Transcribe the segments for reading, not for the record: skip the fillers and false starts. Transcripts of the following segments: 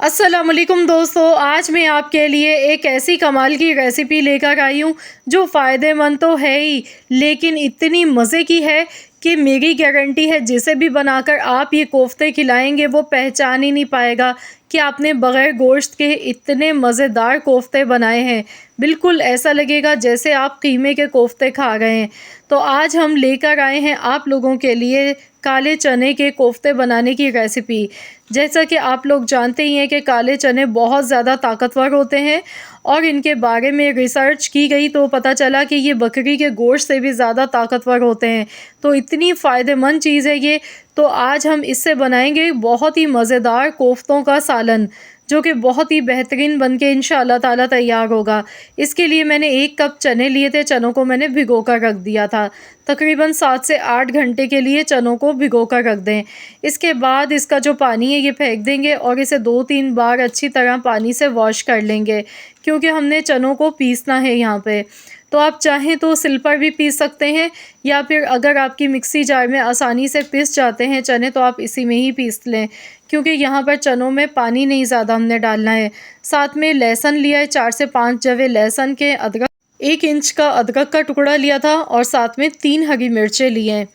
अस्सलाम वालेकुम दोस्तों, आज मैं आपके लिए एक ऐसी कमाल की रेसिपी लेकर आई हूँ जो फ़ायदेमंद तो है ही, लेकिन इतनी मज़े की है कि मेरी गारंटी है जिसे भी बनाकर आप ये कोफ्ते खिलाएंगे वो पहचान ही नहीं पाएगा कि आपने बग़ैर गोश्त के इतने मज़ेदार कोफ्ते बनाए हैं। बिल्कुल ऐसा लगेगा जैसे आप कीमे के कोफ्ते खा रहे हैं। तो आज हम लेकर आए हैं आप लोगों के लिए काले चने के कोफ्ते बनाने की रेसिपी। जैसा कि आप लोग जानते ही हैं कि काले चने बहुत ज़्यादा ताकतवर होते हैं और इनके बारे में रिसर्च की गई तो पता चला कि ये बकरी के गोश्त से भी ज़्यादा ताकतवर होते हैं। तो इतनी फ़ायदेमंद चीज़ है ये। तो आज हम इससे बनाएंगे बहुत ही मज़ेदार कोफ्तों का सालन, जो कि बहुत ही बेहतरीन बन के इंशाअल्लाह ताला तैयार होगा। इसके लिए मैंने 1 कप चने लिए थे। चनों को मैंने भिगो कर रख दिया था। तकरीबन 7 से 8 घंटे के लिए चनों को भिगो कर रख दें। इसके बाद इसका जो पानी है ये फेंक देंगे और इसे 2-3 बार अच्छी तरह पानी से वॉश कर लेंगे, क्योंकि हमने चनों को पीसना है यहाँ पे। तो आप चाहें तो सिल पर भी पीस सकते हैं, या फिर अगर आपकी मिक्सी जार में आसानी से पिस जाते हैं चने तो आप इसी में ही पीस लें, क्योंकि यहाँ पर चनों में पानी नहीं ज़्यादा हमने डालना है। साथ में लहसुन लिया है, 4 से 5 जवे लहसुन के, अदरक 1 इंच का अदरक का टुकड़ा लिया था और साथ में 3 हरी मिर्चें लिए हैं।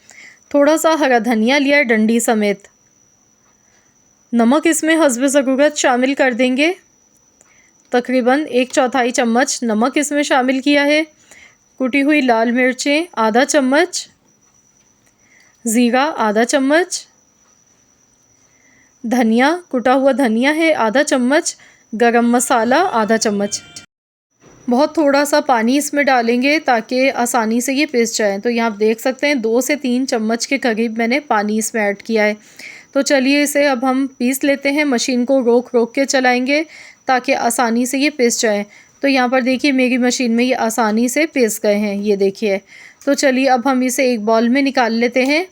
थोड़ा सा हरा धनिया लिया है डंडी समेत। नमक इसमें हस्ब ज़रूरत शामिल कर देंगे। तकरीबन 1/4 चम्मच नमक इसमें शामिल किया है। कुटी हुई लाल मिर्चें आधा चम्मच, ज़ीरा आधा चम्मच, धनिया कुटा हुआ धनिया है आधा चम्मच, गरम मसाला आधा चम्मच। बहुत थोड़ा सा पानी इसमें डालेंगे ताकि आसानी से ये पिस जाए। तो यहाँ आप देख सकते हैं 2 से 3 चम्मच के करीब मैंने पानी इसमें ऐड किया है। तो चलिए इसे अब हम पीस लेते हैं। मशीन को रोक रोक के चलाएंगे ताकि आसानी से ये पिस जाए। तो यहाँ पर देखिए मेरी मशीन में ये आसानी से पिस गए हैं, ये देखिए। तो चलिए अब हम इसे एक बाउल में निकाल लेते हैं।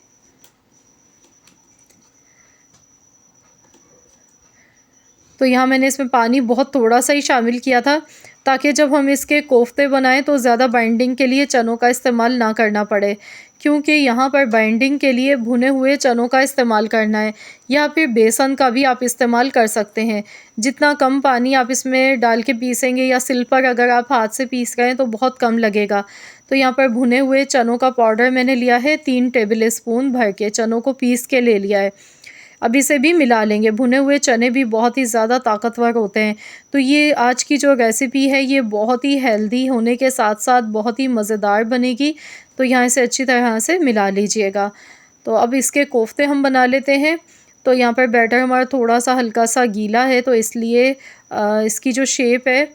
तो यहाँ मैंने इसमें पानी बहुत थोड़ा सा ही शामिल किया था ताकि जब हम इसके कोफ्ते बनाएं तो ज़्यादा बाइंडिंग के लिए चनों का इस्तेमाल ना करना पड़े, क्योंकि यहाँ पर बाइंडिंग के लिए भुने हुए चनों का इस्तेमाल करना है, या फिर बेसन का भी आप इस्तेमाल कर सकते हैं। जितना कम पानी आप इसमें डाल के पीसेंगे, या सिल पर अगर आप हाथ से पीस रहे हैं तो बहुत कम लगेगा। तो यहाँ पर भुने हुए चनों का पाउडर मैंने लिया है 3 टेबल स्पून भर के, चनों को पीस के ले लिया है। अब इसे भी मिला लेंगे। भुने हुए चने भी बहुत ही ज़्यादा ताकतवर होते हैं। तो ये आज की जो रेसिपी है ये बहुत ही हेल्दी होने के साथ-साथ बहुत ही मज़ेदार बनेगी। तो यहाँ इसे अच्छी तरह से मिला लीजिएगा। तो अब इसके कोफ्ते हम बना लेते हैं। तो यहाँ पर बैटर हमारा थोड़ा-सा हल्का-सा गीला है, तो इसलिए इसकी जो शेप है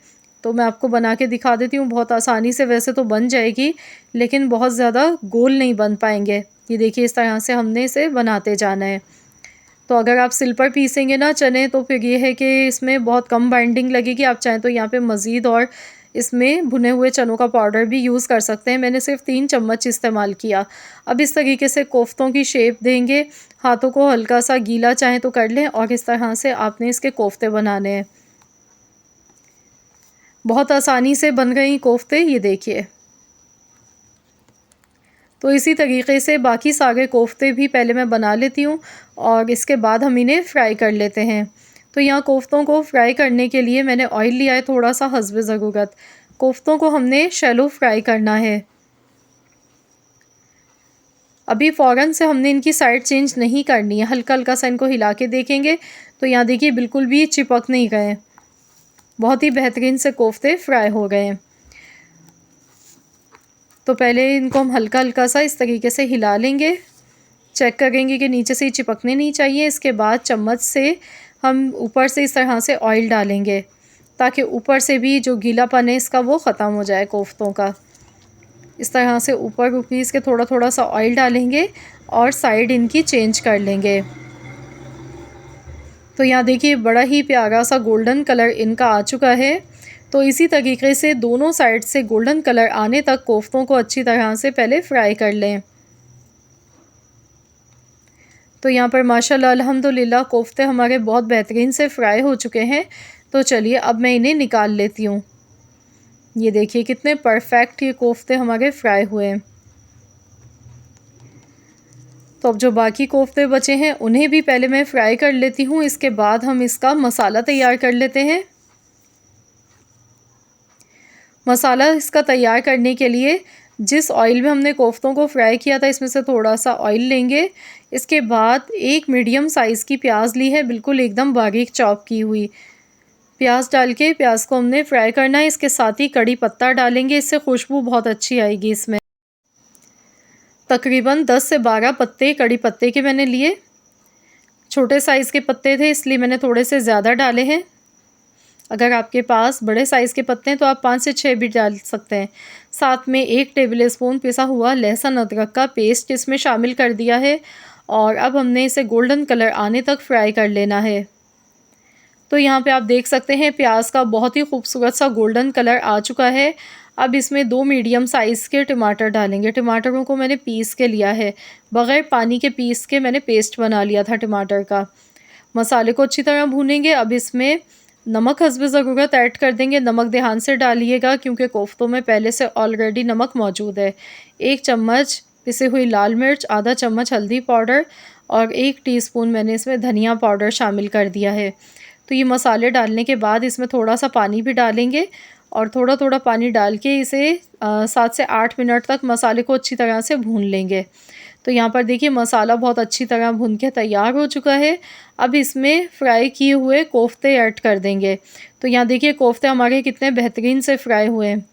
तो मैं आपको बना के दिखा देती हूँ। बहुत आसानी से वैसे तो बन जाएगी, लेकिन बहुत ज़्यादा गोल नहीं बन पाएँगे। ये देखिए इस तरह से हमने इसे बनाते जाना है। तो अगर आप सिल पर पीसेंगे ना चने तो फिर ये है कि इसमें बहुत कम बाइंडिंग लगेगी। आप चाहें तो यहाँ पे मज़ीद और इसमें भुने हुए चनों का पाउडर भी यूज़ कर सकते हैं। मैंने सिर्फ 3 चम्मच इस्तेमाल किया। अब इस तरीके से कोफ्तों की शेप देंगे। हाथों को हल्का सा गीला चाहें तो कर लें, और इस तरह से आपने इसके कोफ्ते बनाने हैं। बहुत आसानी से बन गई कोफ्ते, ये देखिए। तो इसी तरीके से बाकी सारे कोफ्ते भी पहले मैं बना लेती हूँ और इसके बाद हम इन्हें फ्राई कर लेते हैं। तो यहाँ कोफ्तों को फ्राई करने के लिए मैंने ऑयल लिया है थोड़ा सा हस्ब ज़रूरत। कोफ्तों को हमने शैलो फ्राई करना है। अभी फ़ौरन से हमने इनकी साइड चेंज नहीं करनी है, हल्का-हल्का सा इनको हिला के देखेंगे तो यहाँ देखिए बिल्कुल भी चिपक नहीं गए। बहुत ही बेहतरीन से कोफ्ते फ्राई हो गए हैं। तो पहले इनको हम हल्का-हल्का सा इस तरीके से हिला लेंगे। चेक करेंगे कि नीचे से ये चिपकने नहीं चाहिए। इसके बाद चम्मच से हम ऊपर से इस तरह से ऑयल डालेंगे ताकि ऊपर से भी जो गीलापन है इसका वो ख़त्म हो जाए कोफ्तों का। इस तरह से ऊपर पीस के थोड़ा-थोड़ा सा ऑयल डालेंगे और साइड इनकी चेंज कर लेंगे। तो यहाँ देखिए बड़ा ही प्यारा सा गोल्डन कलर इनका आ चुका है। तो इसी तरीके से दोनों साइड से गोल्डन कलर आने तक कोफ्तों को अच्छी तरह से पहले फ्राई कर लें। तो यहाँ पर माशाल्लाह अल्हम्दुलिल्लाह कोफ्ते हमारे बहुत बेहतरीन से फ्राई हो चुके हैं। तो चलिए अब मैं इन्हें निकाल लेती हूँ। ये देखिए कितने परफेक्ट ये कोफ्ते हमारे फ्राई हुए हैं। तो अब जो बाकी कोफ्ते बचे हैं उन्हें भी पहले मैं फ्राई कर लेती हूँ, इसके बाद हम इसका मसाला तैयार कर लेते हैं। मसाला इसका तैयार करने के लिए जिस ऑयल में हमने कोफ्तों को फ्राई किया था इसमें से थोड़ा सा ऑयल लेंगे। इसके बाद एक मीडियम साइज़ की प्याज ली है, बिल्कुल एकदम बारीक चॉप की हुई। प्याज डाल के प्याज को हमने फ्राई करना है। इसके साथ ही कड़ी पत्ता डालेंगे, इससे खुशबू बहुत अच्छी आएगी इसमें। तकरीबन 10 से 12 पत्ते कड़ी पत्ते के मैंने लिए। छोटे साइज़ के पत्ते थे इसलिए मैंने थोड़े से ज़्यादा डाले हैं। अगर आपके पास बड़े साइज़ के पत्ते हैं तो आप 5 से 6 भी डाल सकते हैं। साथ में 1 टेबल स्पून पिसा हुआ लहसुन अदरक का पेस्ट इसमें शामिल कर दिया है और अब हमने इसे गोल्डन कलर आने तक फ्राई कर लेना है। तो यहाँ पे आप देख सकते हैं प्याज का बहुत ही खूबसूरत सा गोल्डन कलर आ चुका है। अब इसमें 2 मीडियम साइज़ के टमाटर डालेंगे। टमाटरों को मैंने पीस के लिया है, बग़ैर पानी के पीस के मैंने पेस्ट बना लिया था टमाटर का। मसाले को अच्छी तरह भूनेंगे। अब इसमें नमक हस्ब ज़रूरत ऐड कर देंगे। नमक ध्यान से डालिएगा क्योंकि कोफ्तों में पहले से ऑलरेडी नमक मौजूद है। 1 चम्मच पिसी हुई लाल मिर्च, आधा चम्मच हल्दी पाउडर और 1 टीस्पून मैंने इसमें धनिया पाउडर शामिल कर दिया है। तो ये मसाले डालने के बाद इसमें थोड़ा सा पानी भी डालेंगे और थोड़ा थोड़ा पानी डाल के इसे 7 से 8 मिनट तक मसाले को अच्छी तरह से भून लेंगे। तो यहाँ पर देखिए मसाला बहुत अच्छी तरह भून के तैयार हो चुका है। अब इसमें फ्राई किए हुए कोफ्ते ऐड कर देंगे। तो यहाँ देखिए कोफ्ते हमारे कितने बेहतरीन से फ्राई हुए हैं।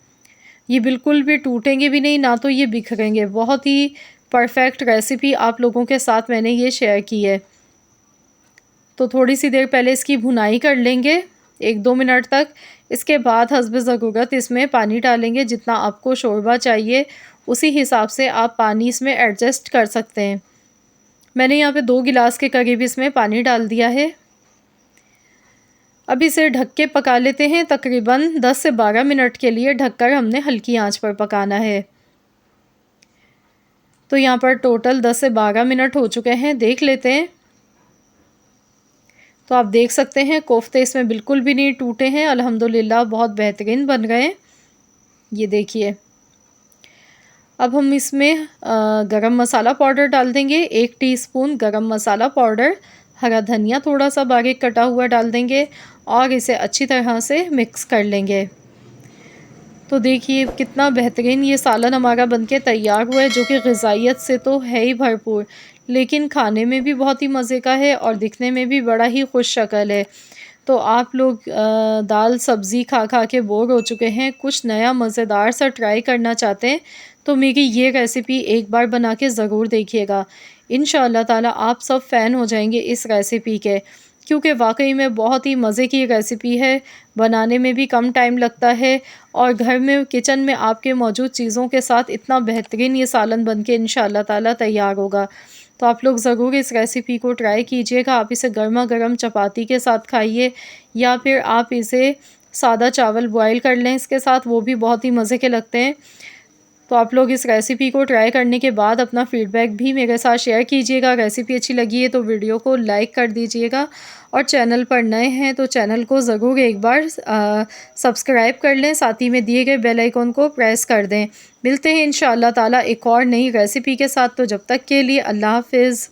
ये बिल्कुल भी टूटेंगे भी नहीं, ना तो ये बिखरेंगे। बहुत ही परफेक्ट रेसिपी आप लोगों के साथ मैंने ये शेयर की है। तो थोड़ी सी देर पहले इसकी भुनाई कर लेंगे 1-2 मिनट तक। इसके बाद हस्ब ज़रूरत इसमें पानी डालेंगे। जितना आपको शोरबा चाहिए उसी हिसाब से आप पानी इसमें एडजस्ट कर सकते हैं। मैंने यहाँ पे 2 गिलास के करीब इसमें पानी डाल दिया है। अब इसे ढक के पका लेते हैं। तकरीबन 10 से 12 मिनट के लिए ढककर हमने हल्की आंच पर पकाना है। तो यहाँ पर टोटल 10 से 12 मिनट हो चुके हैं, देख लेते हैं। तो आप देख सकते हैं कोफ्ते इसमें बिल्कुल भी नहीं टूटे हैं, अल्हम्दुलिल्लाह बहुत बेहतरीन बन गए हैं। ये देखिए। अब हम इसमें गरम मसाला पाउडर डाल देंगे, 1 टीस्पून गरम मसाला पाउडर, हरा धनिया थोड़ा सा बारीक कटा हुआ डाल देंगे और इसे अच्छी तरह से मिक्स कर लेंगे। तो देखिए कितना बेहतरीन ये सालन हमारा बनके तैयार हुआ है, जो कि ग़िज़ाइयत से तो है ही भरपूर, लेकिन खाने में भी बहुत ही मज़े का है और दिखने में भी बड़ा ही खुश शक्ल है। तो आप लोग दाल सब्ज़ी खा खा के बोर हो चुके हैं, कुछ नया मज़ेदार सा ट्राई करना चाहते हैं तो मेरी ये रेसिपी एक बार बना के ज़रूर देखिएगा। इंशाअल्लाह ताला आप सब फ़ैन हो जाएंगे इस रेसिपी के, क्योंकि वाकई में बहुत ही मज़े की रेसिपी है। बनाने में भी कम टाइम लगता है और घर में किचन में आपके मौजूद चीज़ों के साथ इतना बेहतरीन ये सालन बन के इंशाअल्लाह ताला तैयार होगा। तो आप लोग ज़रूर इस रेसिपी को ट्राई कीजिएगा। आप इसे गर्मा गर्म चपाती के साथ खाइए या फिर आप इसे सादा चावल बॉयल कर लें इसके साथ, वो भी बहुत ही मज़े के लगते हैं। तो आप लोग इस रेसिपी को ट्राई करने के बाद अपना फ़ीडबैक भी मेरे साथ शेयर कीजिएगा। रेसिपी अच्छी लगी है तो वीडियो को लाइक कर दीजिएगा और चैनल पर नए हैं तो चैनल को ज़रूर एक बार सब्सक्राइब कर लें, साथ ही में दिए गए बेल आइकन को प्रेस कर दें। मिलते हैं इंशाअल्लाह ताला एक और नई रेसिपी के साथ। तो जब तक के लिए अल्लाह हाफ़िज़।